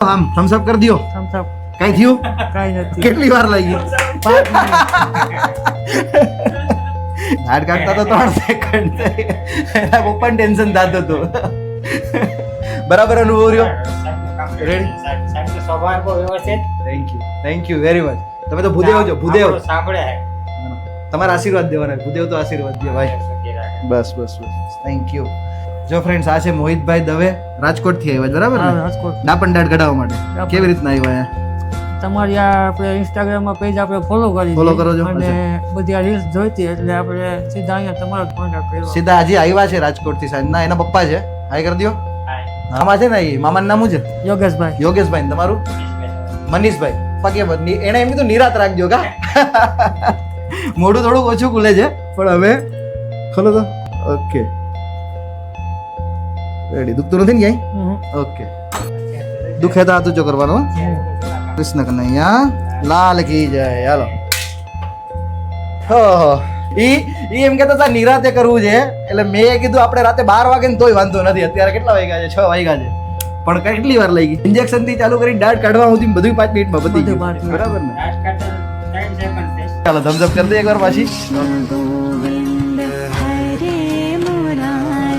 આમ થમ્સ અપ કરી દો. સમસપ કઈ થયું? કાઈ નથી. કેટલી વાર લાગી? 5 મિનિટ. હાડ કાઢતા તો 3 સેકન્ડ એના પપ્પાને ટેન્શન થતું હતું. બરાબર અનુભવ રહ્યો? રેડી? સ્વભાવ બહુ વ્યવસ્થિત. Thank you very much. તમે તો ભૂદેવ છો, ભૂદેવ. આપણું સાંભળે તમારા આશીર્વાદ દેવાના, ભૂદેવ તો આશીર્વાદ દે ભાઈ. બસ થેન્ક યુ. જો ફ્રેન્ડ્સ, આ છે મોહિતભાઈ દવે, રાજકોટ થી આવ્યા બરાબર હા, ને? રાજકોટ. ડાપણ દાઢ કઢાવવા માટે. કેવી રીતના આવ્યા? તમારી આ આપણે ઇન્સ્ટાગ્રામમાં પેજ આપણે ફોલો કરી Follow કરો છો? અને બધી આ રીલ્સ જોઈતી એટલે આપણે સીધા અહીંયા તમારો કોન્ટેક્ટ કર્યો. સીધા હજી આવ્યા છે રાજકોટ થી સાંજના. એના પપ્પા છે, હાઈ કરી દો. આમાં છે ને, એ મામાનું નામ શું છે? યોગેશભાઈ. યોગેશભાઈ. ને તમારું? મનીષભાઈ. પગે એને એમ કીધું નિરાત રાખજો કા. મોઢું થોડુંક ઓછું ખુલે છે પણ હવે ખોલો તો. Okay ready. દુખતું નથી ને ક્યાંય? ઓકે. દુખે તો હાથ ઊંચો કરવાનો. કૃષ્ણ કનૈયા લાલ કી જય. હાલો. ઈ એમ કહેતા હતા નિરાતે કરવું છે એટલે મેં કીધું આપણે રાતે 12 વાગે ને તોય વાંધો નથી. અત્યારે કેટલા વાગ્યા છે? 6 વાગ્યા છે. પણ કેટલી વાર લાગી? ઇન્જેક્શન થી ચાલુ કરી દાઢ કાઢવા સુધી બધું 5 મિનિટમાં પતી ગયું. બરાબર ને? ચાલો થમ્સ અપ કરી દે એકવાર પાછી.